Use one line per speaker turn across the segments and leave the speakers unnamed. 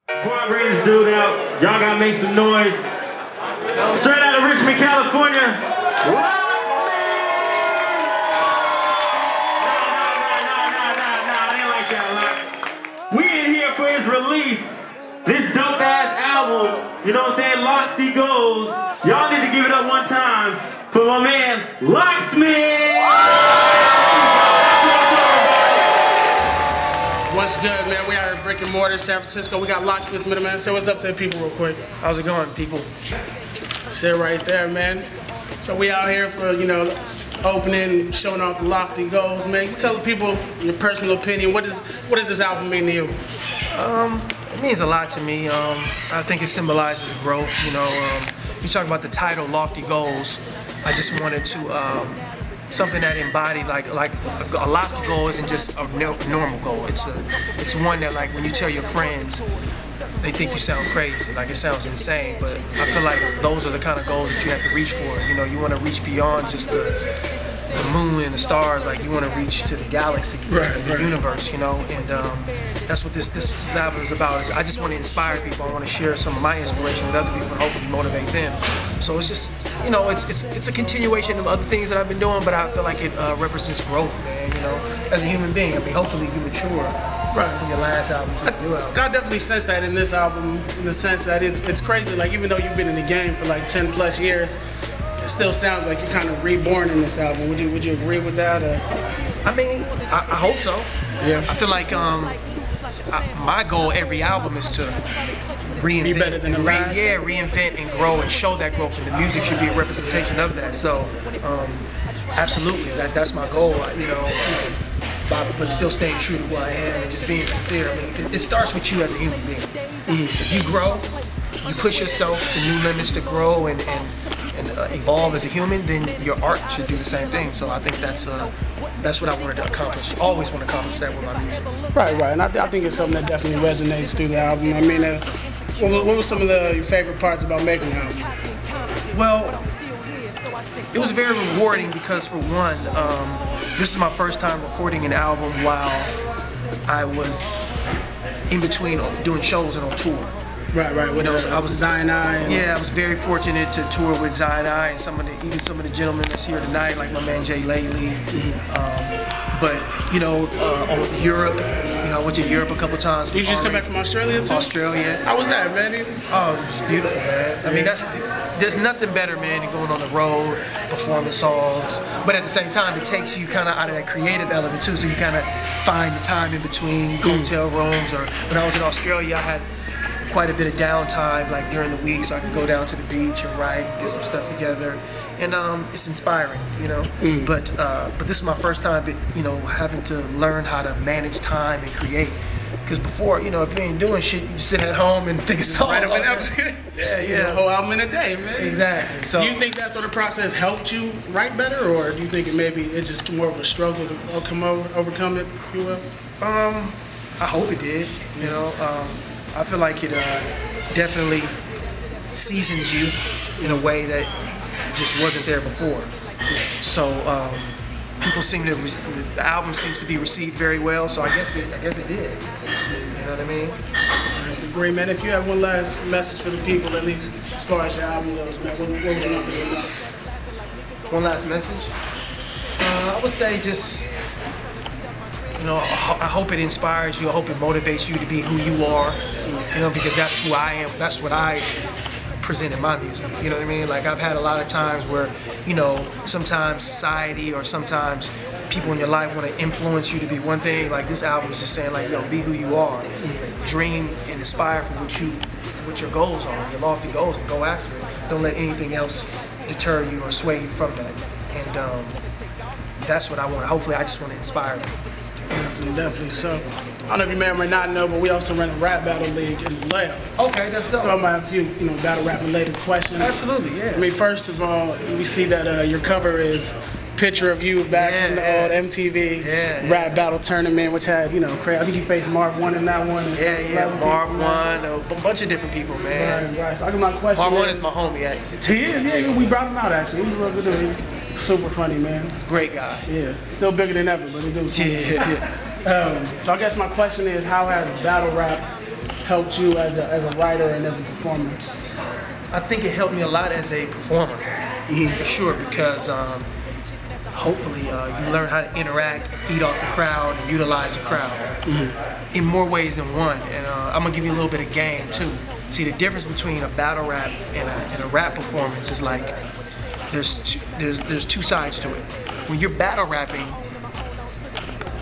Before I bring this dude out, y'all gotta make some noise. Straight out of Richmond, California, Locksmith! No, I didn't like that a lot. We in here for his release, this dope ass album, you know what I'm saying, Lock the Goals. Y'all need to give it up one time for my man, Locksmith!
What's good, man? We out here brick and mortar, San Francisco. We got Locksmith, man. Say what's up to the people real quick.
How's it going, people?
Sit right there, man. So we out here for, you know, opening, showing off the lofty goals, man. You tell the people your personal opinion. What does this album mean to you?
It means a lot to me. I think it symbolizes growth. You know, you talk about the title, Lofty Goals. I just wanted to something that embodied like a lofty goal isn't just a normal goal. It's one that, like, when you tell your friends, they think you sound crazy, like it sounds insane. But I feel like those are the kind of goals that you have to reach for. You know, you want to reach beyond just the moon and the stars. Like, you want to reach to the galaxy, the universe. You know, and that's what this album is about. I just want to inspire people. I want to share some of my inspiration with other people and hopefully motivate them. So it's just, you know, it's a continuation of other things that I've been doing, but I feel like it represents growth, man. You know, as a human being. I mean, hopefully you mature from your last album to the new album.
I definitely sense that in this album, in the sense that it's crazy. Like, even though you've been in the game for like 10 plus years, it still sounds like you're kind of reborn in this album. Would you agree with that? Or?
I mean, I hope so.
Yeah.
I feel like my goal every album is to reinvent.
Be better than the last?
Yeah, reinvent and grow and show that growth, and the music should be a representation of that. So, absolutely, that's my goal, you know, but still staying true to who I am and just being sincere. I mean, it starts with you as a human being. If you grow, you push yourself to new limits to grow and evolve as a human, then your art should do the same thing. So I think that's what I wanted to accomplish. Always want to accomplish that with my music.
Right. And I think it's something that definitely resonates through the album. I mean, what were some of your favorite parts about making the album?
Well, it was very rewarding because, for one, this is my first time recording an album while I was in between doing shows and on tour.
Right.
You know, I was
Zion I.
Yeah, I was very fortunate to tour with Zion I and even some of the gentlemen that's here tonight, like my man Jay Lately. But you know, Europe. You know, I went to Europe a couple times.
Did you just come back from Australia too?
Australia.
How was that, man?
Oh, it's beautiful, man. I mean, there's nothing better, man, than going on the road, performing songs. But at the same time, it takes you kind of out of that creative element too. So you kind of find the time in between hotel rooms. Or when I was in Australia, I had quite a bit of downtime, like during the week, so I could go down to the beach and write, get some stuff together, and it's inspiring, you know. But this is my first time, you know, having to learn how to manage time and create. Because before, you know, if you ain't doing shit, you just sit at home and think of songs.
Yeah. The whole album in a day, man.
Exactly. So,
do you think that sort of process helped you write better, or do you think it's just more of a struggle to overcome it, if you will?
I hope it did. You know. I feel like it definitely seasons you in a way that just wasn't there before. So the album seems to be received very well. So I guess it did. You know what I mean?
Great, man. If you have one last message for the people, at least as far as your album goes, man, what would you like to do?
One last message? I would say just, you know, I hope it inspires you. I hope it motivates you to be who you are. You know, because that's who I am. That's what I present in my music. You know what I mean? Like, I've had a lot of times where, you know, sometimes society or sometimes people in your life want to influence you to be one thing. Like, this album is just saying, like, yo, be who you are. Dream and aspire for what your goals are, your lofty goals, and go after it. Don't let anything else deter you or sway you from that. And that's what I want. Hopefully, I just want to inspire them.
Definitely. So, I don't know if you may or may not know, but we also run a rap battle league in the layout.
Okay, that's dope.
So I might have a few, you know, battle rap related questions.
Absolutely, yeah.
I mean, first of all, we see that your cover is a picture of you back from the old MTV rap battle tournament, which had, you know, I think you faced Marv One in that one.
Marv One, a bunch of different people, man.
Right. So I got my question.
Marv One is my homie, actually.
He is, yeah. We brought him out, actually. He was a good dude. Super funny, man.
Great guy.
Yeah. Still bigger than ever, but he do. So I guess my question is, how has battle rap helped you as a writer and as a performer?
I think it helped me a lot as a performer, for sure, because hopefully you learn how to interact, feed off the crowd, and utilize the crowd in more ways than one. And I'm gonna give you a little bit of game too. See, the difference between a battle rap and a rap performance is like there's two sides to it. When you're battle rapping,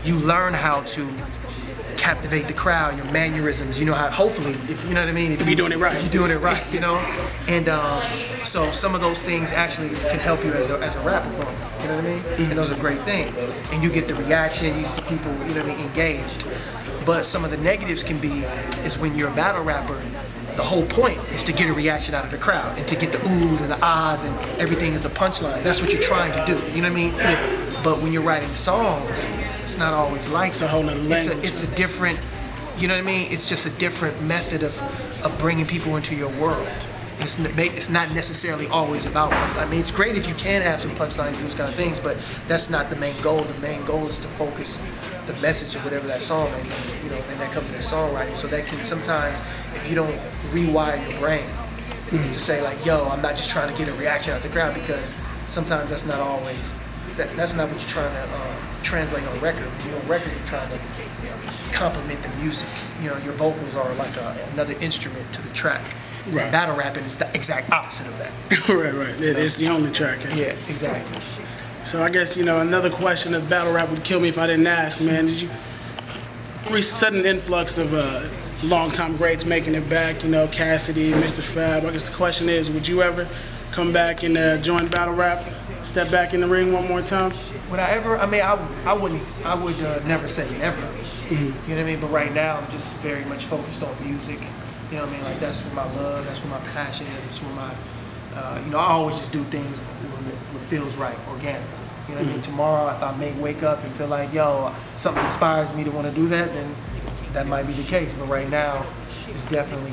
you learn how to captivate the crowd, your mannerisms, you know how, hopefully, if you know what I mean,
if you're doing it right.
If you're doing it right, you know? And so some of those things actually can help you as a rap performer, you know what I mean? And those are great things. And you get the reaction, you see people, you know what I mean, engaged. But some of the negatives can be, is when you're a battle rapper, the whole point is to get a reaction out of the crowd and to get the oohs and the ahs and everything is a punchline. That's what you're trying to do, you know what I mean? Yeah. But when you're writing songs, it's not always like
it's a whole nother language.
It's a different, you know what I mean? It's just a different method of bringing people into your world. It's not necessarily always about punchlines. I mean, it's great if you can have some punchlines and those kind of things, but that's not the main goal. The main goal is to focus the message of whatever that song is, you know, and that comes into songwriting. So that can sometimes, if you don't rewire your brain to say like, yo, I'm not just trying to get a reaction out of the crowd, because sometimes that's not always, that's not what you're trying to translate on record. You know, on record you're trying to complement the music. You know, your vocals are like another instrument to the track. Right. And battle rapping is the exact opposite of that.
Right. It's the only track.
Yeah, exactly.
So I guess, you know, another question of battle rap would kill me if I didn't ask, man. Did you sudden influx of longtime greats making it back, you know, Cassidy, Mr. Fab? I guess the question is, would you ever come back and join battle rap, step back in the ring one more time?
Would I ever? I mean, I would never say never. You know what I mean? But right now, I'm just very much focused on music. You know what I mean? Like, that's where my love, that's where my passion is, that's where my, you know, I always just do things what feels right, organic. You know what I mean? Tomorrow, if I may wake up and feel like, yo, something inspires me to want to do that, then that might be the case. But right now, it's definitely,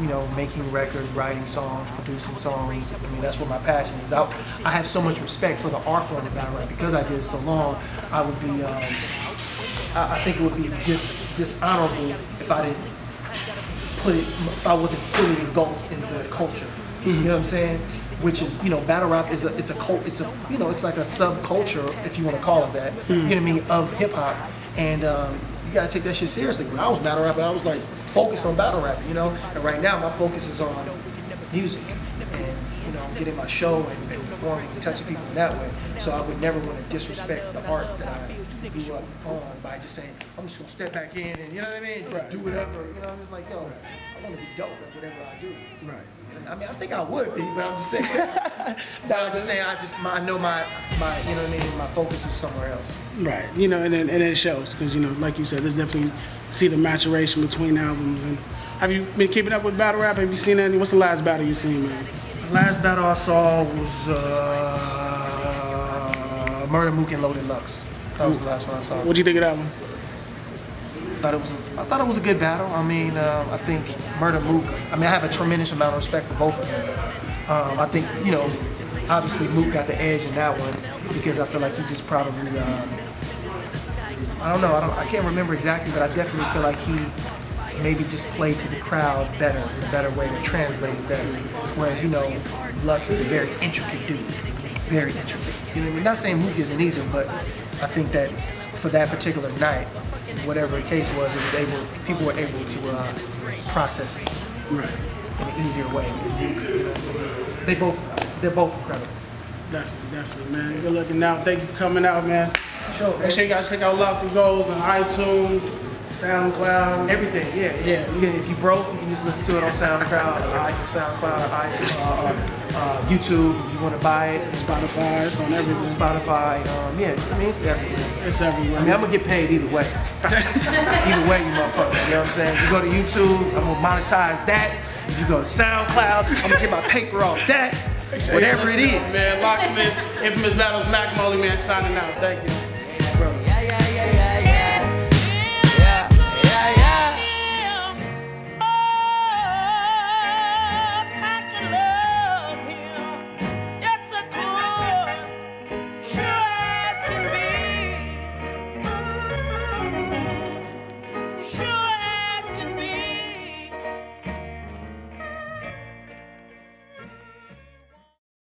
you know, making records, writing songs, producing songs. I mean, that's what my passion is. I have so much respect for the art form of battle rap. Because I did it so long, I would be, I think it would be dishonorable if I didn't if I wasn't fully engulfed in the culture. You know what I'm saying? Which is, you know, battle rap is it's you know, it's like a subculture, if you want to call it that. You know what I mean, of hip hop. And you gotta take that shit seriously. When I was battle rapping, I was like focused on battle rap, you know. And right now, my focus is on music and, you know, getting my show and performing and touching people in that way. So I would never want to disrespect the art that I grew up on by just saying, I'm just gonna step back in and, you know what I mean, just do whatever. You know, I'm just like, yo, I want to be dope at whatever I do. Right. I mean, I think I would be, but I'm just saying. I'm just saying, I know my, you know what I mean, my focus is somewhere else.
Right. You know, and it shows, because, you know, like you said, there's definitely see the maturation between albums. And have you been keeping up with battle rap? Have you seen any? What's the last battle you seen, man?
The last battle I saw was Murder Mook and Loaded Lux. That was the last one I saw.
What do you think of that one?
I thought it was a good battle. I mean, I think Murder Mook, I mean, I have a tremendous amount of respect for both of them. I think, you know, obviously Mook got the edge in that one because I feel like he just probably, I don't know, I can't remember exactly, but I definitely feel like he maybe just played to the crowd better, a better way to translate it better. Whereas, you know, Lux is a very intricate dude, very intricate. You know what I mean? Not saying Mook isn't easy, but I think that for that particular night, whatever the case was, people were able to process it in an easier way. They're both incredible.
Definitely, man. Good looking out. Thank you for coming out, man.
Sure.
Make sure you guys check out Lofty Goals on iTunes, SoundCloud.
Everything, yeah. If you broke, you can just listen to it on SoundCloud, YouTube. If you want to buy it,
Spotify. It's on everything.
Spotify. Yeah, I mean, it's everywhere.
It's everywhere.
I mean, I'm gonna get paid either way. Either way, you motherfucker. You know what I'm saying? If you go to YouTube, I'm gonna monetize that. If you go to SoundCloud, I'm gonna get my paper off that. Whatever it is.
Man, Locksmith, Infamouz Battles, MackMoli, man, signing out. Thank you.